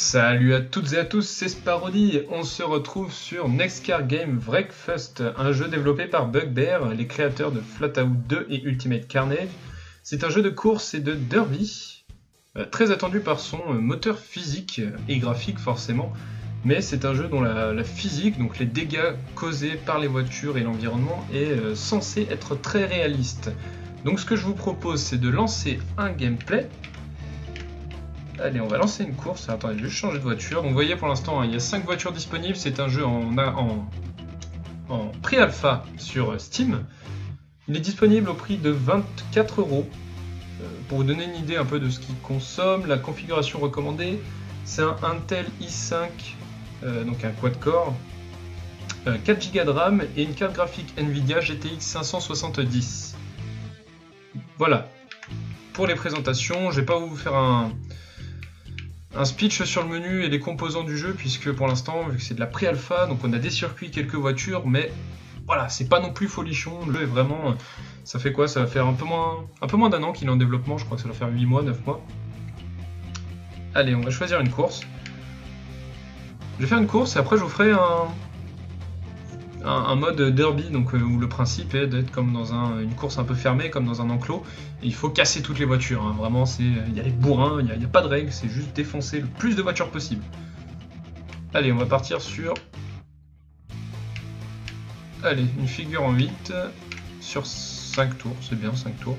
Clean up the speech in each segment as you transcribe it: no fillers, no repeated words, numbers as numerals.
Salut à toutes et à tous, c'est Sparody. On se retrouve sur Next Car Game Wreckfest, un jeu développé par Bugbear, les créateurs de Flatout 2 et Ultimate Carnage. C'est un jeu de course et de derby, très attendu par son moteur physique et graphique forcément, mais c'est un jeu dont la physique, donc les dégâts causés par les voitures et l'environnement, est censé être très réaliste. Donc ce que je vous propose, c'est de lancer un gameplay. Allez, on va lancer une course. Attendez, je vais juste changer de voiture. Donc vous voyez pour l'instant, il y a 5 voitures disponibles. C'est un jeu en pré-alpha sur Steam. Il est disponible au prix de 24 €. Pour vous donner une idée un peu de ce qu'il consomme, la configuration recommandée, c'est un Intel i5, donc un quad-core, 4 Go de RAM et une carte graphique Nvidia GTX 570. Voilà. Pour les présentations, je vais pas vous faire un speech sur le menu et les composants du jeu, puisque pour l'instant, vu que c'est de la pré-alpha, donc on a des circuits, quelques voitures, mais voilà, c'est pas non plus folichon. Le jeu est vraiment, ça fait quoi? Ça va faire un peu moins d'un an qu'il est en développement, je crois que ça va faire 8 mois, 9 mois. Allez, on va choisir une course. Je vais faire une course et après je vous ferai un mode derby, donc où le principe est d'être comme dans une course un peu fermée, comme dans un enclos, et il faut casser toutes les voitures, hein. Vraiment, il y a les bourrins, il n'y a pas de règles, c'est juste défoncer le plus de voitures possible. Allez, on va partir sur... Allez, une figure en 8, sur 5 tours, c'est bien, 5 tours.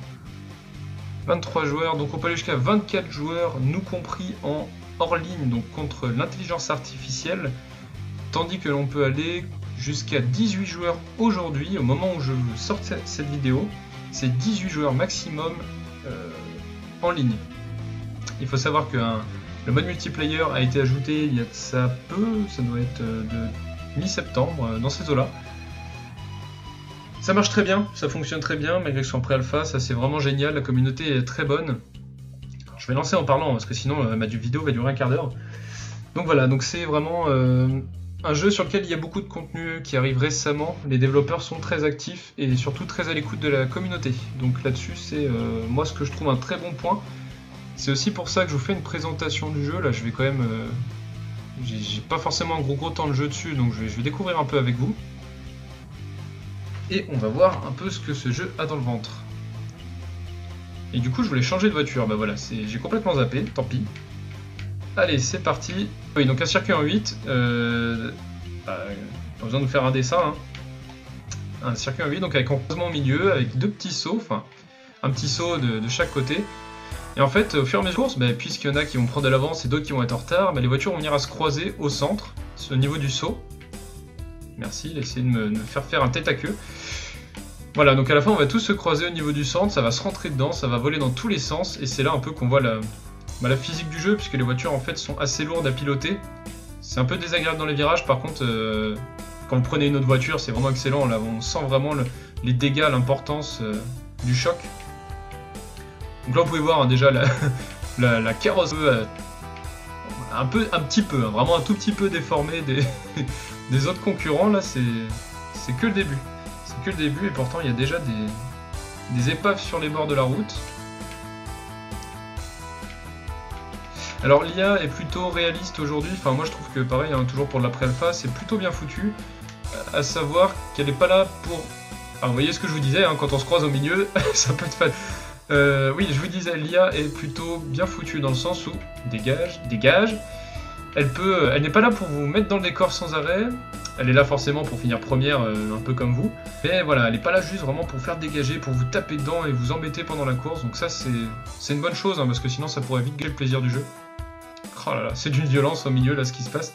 23 joueurs, donc on peut aller jusqu'à 24 joueurs, nous compris en hors ligne, donc contre l'intelligence artificielle, tandis que l'on peut aller jusqu'à 18 joueurs aujourd'hui, au moment où je sors cette vidéo, c'est 18 joueurs maximum en ligne. Il faut savoir que le mode multiplayer a été ajouté il y a de ça peu, ça doit être de mi-septembre, dans ces eaux-là. Ça marche très bien, ça fonctionne très bien, malgré que je sois en pré-alpha, ça c'est vraiment génial, la communauté est très bonne. Alors, je vais lancer en parlant, parce que sinon ma vidéo va durer un quart d'heure. Donc voilà, donc c'est vraiment... un jeu sur lequel il y a beaucoup de contenu qui arrive récemment, les développeurs sont très actifs et surtout très à l'écoute de la communauté. Donc là-dessus, c'est moi ce que je trouve un très bon point. C'est aussi pour ça que je vous fais une présentation du jeu. Là, je vais quand même... j'ai pas forcément un gros temps de jeu dessus, donc je vais découvrir un peu avec vous. Et on va voir un peu ce que ce jeu a dans le ventre. Et du coup, je voulais changer de voiture. Bah voilà, j'ai complètement zappé, tant pis. Allez, c'est parti. Oui, donc un circuit en 8, pas besoin de faire un dessin, hein. Un circuit en 8, donc avec un croisement au milieu, avec deux petits sauts, enfin un petit saut de chaque côté. Et en fait, au fur et à mesure de la course, puisqu'il y en a qui vont prendre de l'avance et d'autres qui vont être en retard, les voitures vont venir à se croiser au centre, au niveau du saut. Merci, il a essayé de me faire un tête à queue. Voilà, donc à la fin, on va tous se croiser au niveau du centre, ça va se rentrer dedans, ça va voler dans tous les sens, et c'est là un peu qu'on voit la physique du jeu, puisque les voitures en fait sont assez lourdes à piloter. C'est un peu désagréable dans les virages, par contre quand vous prenez une autre voiture c'est vraiment excellent, là on sent vraiment les dégâts, l'importance du choc. Donc là vous pouvez voir, hein, déjà la carrosserie un petit peu, hein, vraiment un tout petit peu déformée des autres concurrents. Là c'est que le début. C'est que le début et pourtant il y a déjà des épaves sur les bords de la route. Alors l'IA est plutôt réaliste aujourd'hui, enfin moi je trouve que pareil, hein, toujours pour de la pré-alpha, c'est plutôt bien foutu, à savoir qu'elle n'est pas là pour... Alors vous voyez ce que je vous disais, hein, quand on se croise au milieu, ça peut être fat. Oui, je vous disais, l'IA est plutôt bien foutue dans le sens où, dégage, elle n'est pas là pour vous mettre dans le décor sans arrêt, elle est là forcément pour finir première, un peu comme vous, mais voilà, elle n'est pas là juste vraiment pour faire dégager, pour vous taper dedans et vous embêter pendant la course, donc ça c'est une bonne chose, hein, parce que sinon ça pourrait vite gâcher le plaisir du jeu. Oh là là, c'est d'une violence au milieu là ce qui se passe.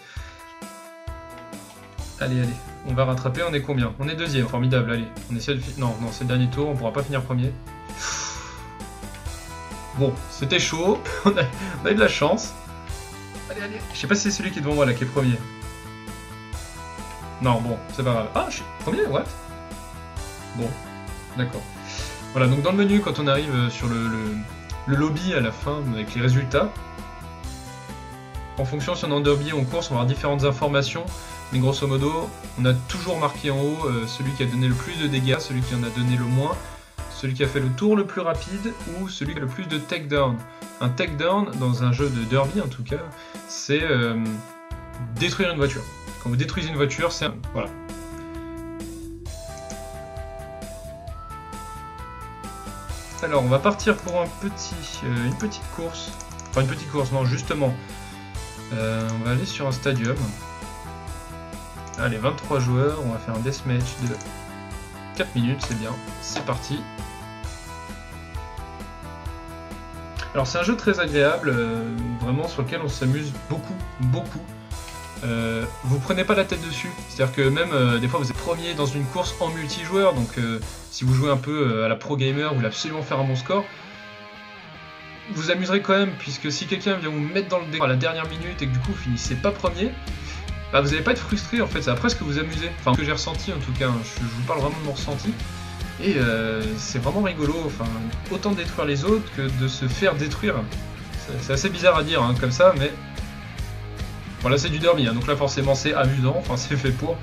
Allez, on va rattraper, on est combien? On est deuxième, formidable, allez. On essaie de... Non, c'est le dernier tour, on pourra pas finir premier. Bon, c'était chaud, on a eu de la chance. Allez, je sais pas si c'est celui qui est devant moi là qui est premier. Non, bon, c'est pas grave. Ah, je suis premier, what? Bon, d'accord. Voilà, donc dans le menu, quand on arrive sur le lobby à la fin avec les résultats, en fonction si on est en derby ou en course, on va avoir différentes informations, mais grosso modo, on a toujours marqué en haut celui qui a donné le plus de dégâts, celui qui en a donné le moins, celui qui a fait le tour le plus rapide ou celui qui a le plus de takedown. Un takedown, dans un jeu de derby en tout cas, c'est détruire une voiture. Quand vous détruisez une voiture, c'est un... Voilà. Alors, on va partir pour une petite course. Enfin, une petite course, non, justement. On va aller sur un stadium. Allez, 23 joueurs, on va faire un deathmatch de 4 minutes, c'est bien. C'est parti. Alors, c'est un jeu très agréable, vraiment sur lequel on s'amuse beaucoup. Vous prenez pas la tête dessus, c'est-à-dire que même des fois vous êtes premier dans une course en multijoueur, donc si vous jouez un peu à la pro gamer, vous voulez absolument faire un bon score, vous amuserez quand même, puisque si quelqu'un vient vous mettre dans le dé à la dernière minute et que du coup vous finissez pas premier, bah vous n'allez pas être frustré en fait, ça va presque vous amuser, enfin ce que j'ai ressenti en tout cas, hein. Je vous parle vraiment de mon ressenti, et c'est vraiment rigolo, enfin autant détruire les autres que de se faire détruire, c'est assez bizarre à dire hein, comme ça, mais... Voilà, c'est du derby, hein, donc là forcément c'est amusant, enfin c'est fait pour...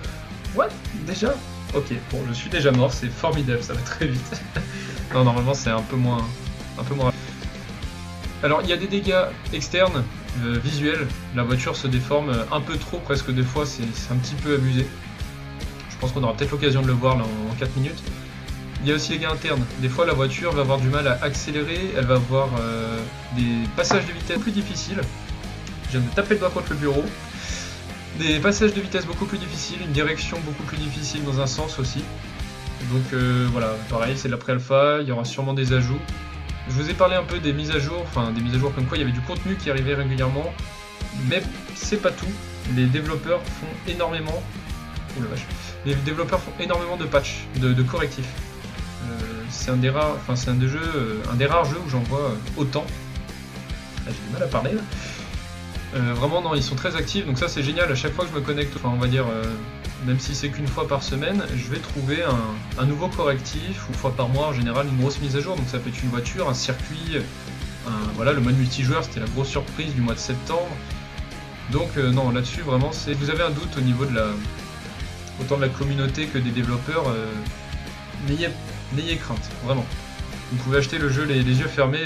What? Déjà? Ok, bon, je suis déjà mort, c'est formidable, ça va très vite. Non, normalement c'est un peu moins... Alors, il y a des dégâts externes, visuels, la voiture se déforme un peu trop, presque des fois, c'est un petit peu abusé. Je pense qu'on aura peut-être l'occasion de le voir là en 4 minutes. Il y a aussi les dégâts internes, des fois la voiture va avoir du mal à accélérer, elle va avoir des passages de vitesse plus difficiles. Je viens de taper le doigt contre le bureau. Des passages de vitesse beaucoup plus difficiles, une direction beaucoup plus difficile dans un sens aussi. Donc voilà, pareil, c'est de la pré-alpha, il y aura sûrement des ajouts. Je vous ai parlé un peu des mises à jour, enfin des mises à jour comme quoi il y avait du contenu qui arrivait régulièrement. Mais c'est pas tout, les développeurs font énormément... Oh la vache. Les développeurs font énormément de patchs, de correctifs. C'est un des rares jeux où j'en vois autant. J'ai du mal à parler là. Vraiment non, ils sont très actifs, donc ça c'est génial, à chaque fois que je me connecte, enfin on va dire, même si c'est qu'une fois par semaine, je vais trouver un nouveau correctif, ou une fois par mois en général, une grosse mise à jour, donc ça peut être une voiture, un circuit, voilà, le mode multijoueur c'était la grosse surprise du mois de septembre, donc non, là-dessus vraiment, si vous avez un doute au niveau de autant de la communauté que des développeurs, n'ayez crainte, vraiment. Vous pouvez acheter le jeu les yeux fermés.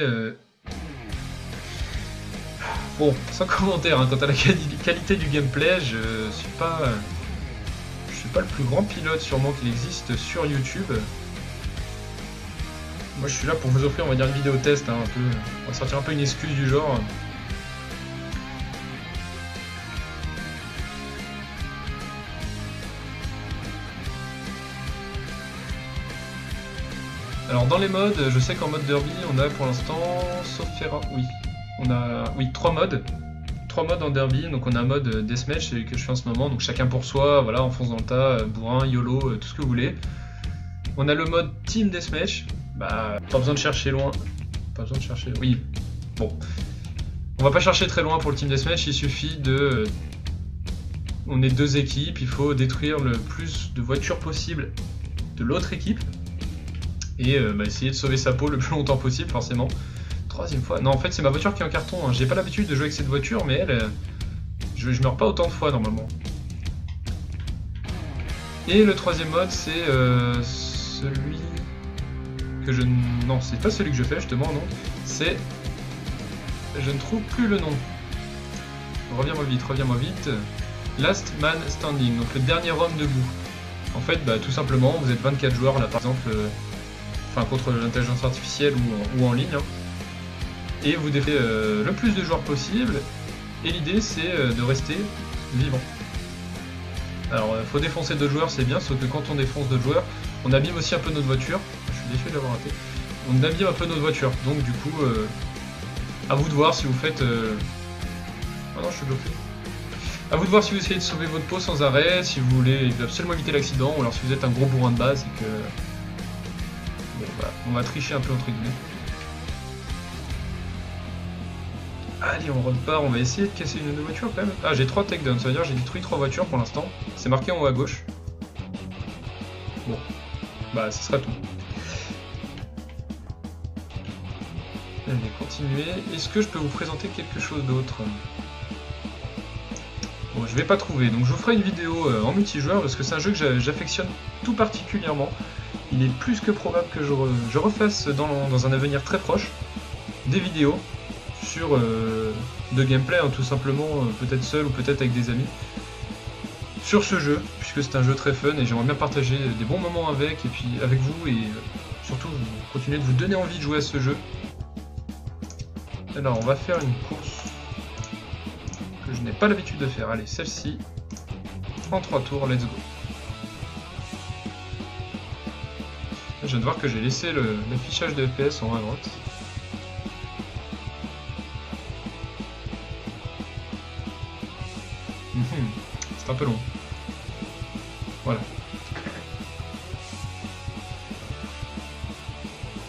Bon, sans commentaire, hein, quant à la qualité du gameplay, je suis pas le plus grand pilote sûrement qu'il existe sur YouTube. Moi je suis là pour vous offrir, on va dire, une vidéo test, hein, un peu. On va sortir un peu une excuse du genre. Alors dans les modes, je sais qu'en mode derby, on a pour l'instant, sauf Ferrari, oui. On a 3 modes. 3 modes en derby, donc on a un mode deathmatch que je fais en ce moment, donc chacun pour soi, voilà, on fonce dans le tas, bourrin, YOLO, tout ce que vous voulez. On a le mode team deathmatch, bah pas besoin de chercher loin. Pas besoin de chercher. Oui. Bon. On va pas chercher très loin pour le team deathmatch, il suffit de. On est 2 équipes, il faut détruire le plus de voitures possible de l'autre équipe. Et essayer de sauver sa peau le plus longtemps possible, forcément. 3e fois. Non, en fait, c'est ma voiture qui est en carton. Hein. J'ai pas l'habitude de jouer avec cette voiture, mais elle, je meurs pas autant de fois normalement. Et le 3e mode, c'est celui que je... Non, c'est pas celui que je fais justement, non. C'est... Je ne trouve plus le nom. Reviens-moi vite. Last Man Standing, donc le dernier homme debout. En fait, bah, tout simplement, vous êtes 24 joueurs là, par exemple, enfin contre l'intelligence artificielle ou en ligne. Hein. Et vous défaites le plus de joueurs possible, et l'idée c'est de rester vivant. Alors faut défoncer 2 joueurs, c'est bien, sauf que quand on défonce 2 joueurs, on abîme aussi un peu notre voiture. Je suis déçu de l'avoir raté. On abîme un peu notre voiture, donc du coup, à vous de voir si vous faites... Ah non, je suis bloqué. À vous de voir si vous essayez de sauver votre peau sans arrêt, si vous voulez absolument éviter l'accident, ou alors si vous êtes un gros bourrin de base et que... Bon, voilà, on va tricher un peu entre guillemets. Allez, on repart, on va essayer de casser une de nos voitures quand même. Ah, j'ai 3 takedowns, ça veut dire que j'ai détruit 3 voitures pour l'instant. C'est marqué en haut à gauche. Bon, bah ce sera tout. Allez, continuer. Est-ce que je peux vous présenter quelque chose d'autre? Bon, je vais pas trouver, donc je vous ferai une vidéo en multijoueur parce que c'est un jeu que j'affectionne tout particulièrement. il est plus que probable que je refasse dans un avenir très proche des vidéos sur de gameplay, hein, tout simplement, peut-être seul ou peut-être avec des amis, sur ce jeu, puisque c'est un jeu très fun et j'aimerais bien partager des bons moments avec vous et surtout continuer de vous donner envie de jouer à ce jeu. Alors on va faire une course que je n'ai pas l'habitude de faire. Allez, celle-ci, en 3 tours, let's go. Je viens de voir que j'ai laissé l'affichage de FPS en haut à droite. C'est un peu long. Voilà.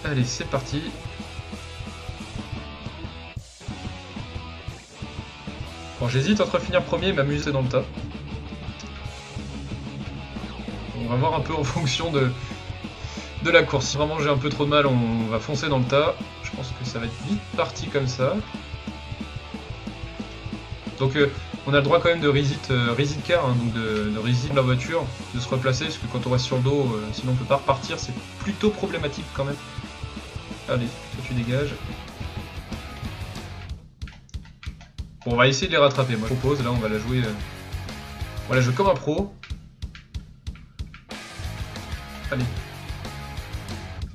Allez, c'est parti. Bon, j'hésite entre finir premier et m'amuser dans le tas. On va voir un peu en fonction de la course. Si vraiment j'ai un peu trop de mal, on va foncer dans le tas. Je pense que ça va être vite parti comme ça. Donc on a le droit quand même de reset car, hein, donc de reset la voiture, de se replacer, parce que quand on reste sur le dos, sinon on peut pas repartir, c'est plutôt problématique quand même. Allez, toi tu dégages. Bon, on va essayer de les rattraper. Moi je propose, là on va la jouer, comme un pro. Allez.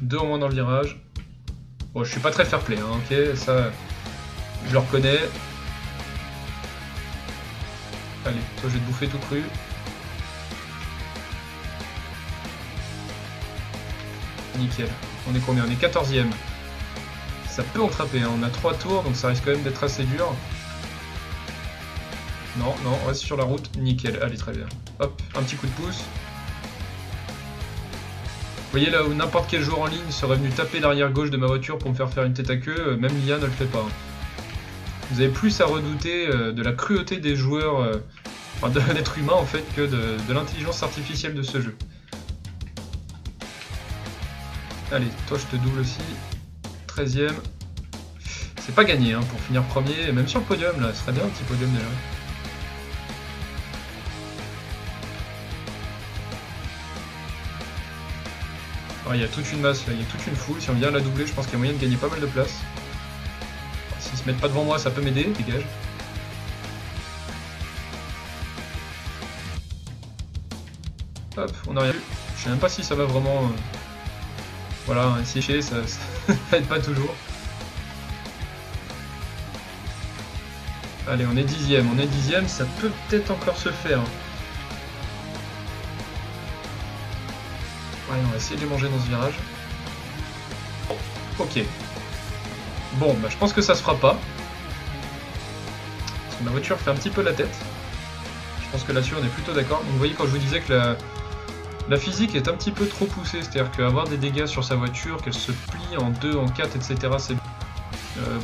2 en moins dans le virage. Bon, je suis pas très fair play, hein, ok, ça je le reconnais. Allez, toi je vais te bouffer tout cru. Nickel. On est combien? On est 14ème. Ça peut entraper, hein. On a 3 tours, donc ça risque quand même d'être assez dur. Non, non, on reste sur la route. Nickel, allez, très bien. Hop, un petit coup de pouce. Vous voyez là où n'importe quel joueur en ligne serait venu taper l'arrière gauche de ma voiture pour me faire une tête à queue, même l'IA ne le fait pas. Vous avez plus à redouter de la cruauté des joueurs, enfin de l'être humain en fait, que de l'intelligence artificielle de ce jeu. Allez, toi je te double aussi. 13ème. C'est pas gagné hein, pour finir premier, même sur le podium là, ce serait bien un petit podium déjà. Il y a toute une masse là, il y a toute une foule, si on vient la doubler je pense qu'il y a moyen de gagner pas mal de place. S'ils se mettent pas devant moi ça peut m'aider, dégage. Hop, on a rien vu. Je sais même pas si ça va vraiment... Voilà, sécher, ça aide pas toujours. Allez, on est 10ème, ça peut peut-être encore se faire. Ouais, on va essayer de les manger dans ce virage. Ok. Bon, bah je pense que ça se fera pas. Parce que ma voiture fait un petit peu la tête. Je pense que là-dessus on est plutôt d'accord. Donc vous voyez quand je vous disais que la physique est un petit peu trop poussée. C'est-à-dire qu'avoir des dégâts sur sa voiture, qu'elle se plie en 2, en 4, etc. c'est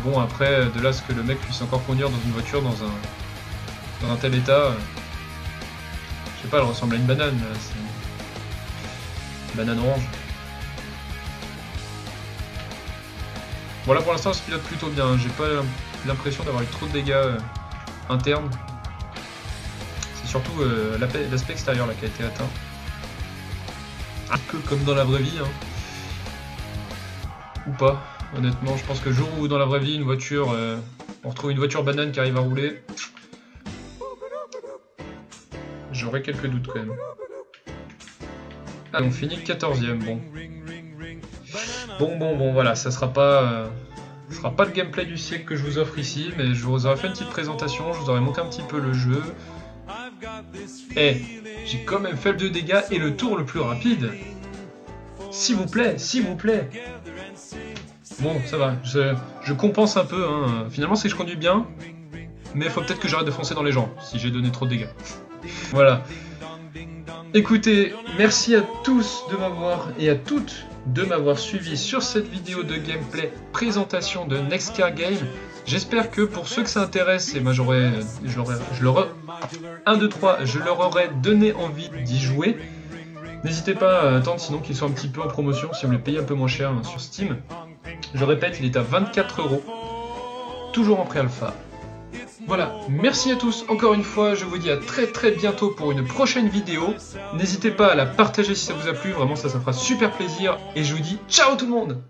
bon, après, de là à ce que le mec puisse encore conduire dans une voiture dans un tel état... je sais pas, elle ressemble à une banane. Banane orange. Bon là pour l'instant je pilote plutôt bien, j'ai pas l'impression d'avoir eu trop de dégâts internes. C'est surtout l'aspect extérieur là qui a été atteint. Un peu comme dans la vraie vie hein. Ou pas, honnêtement je pense que le jour où dans la vraie vie une voiture, on retrouve une voiture banane qui arrive à rouler, j'aurais quelques doutes quand même. Ah, on finit 14ème, bon. Bon, voilà, ça sera pas le gameplay du siècle que je vous offre ici, mais je vous aurais fait une petite présentation, je vous aurais monté un petit peu le jeu. Et j'ai quand même fait le 2 dégâts et le tour le plus rapide. S'il vous plaît, s'il vous plaît. Bon, ça va, je compense un peu, hein. Finalement c'est que je conduis bien, mais il faut peut-être que j'arrête de foncer dans les gens, si j'ai donné trop de dégâts. Voilà. Écoutez, merci à tous de m'avoir et à toutes de m'avoir suivi sur cette vidéo de gameplay présentation de Nextcar Game. J'espère que pour ceux que ça intéresse, et ben je leur aurais donné envie d'y jouer. N'hésitez pas à attendre sinon qu'ils soient un petit peu en promotion si vous les payez un peu moins cher hein, sur Steam. Je répète, il est à 24 €, toujours en pré-alpha. Voilà, merci à tous encore une fois, je vous dis à très bientôt pour une prochaine vidéo. N'hésitez pas à la partager si ça vous a plu, vraiment ça fera super plaisir. Et je vous dis ciao tout le monde!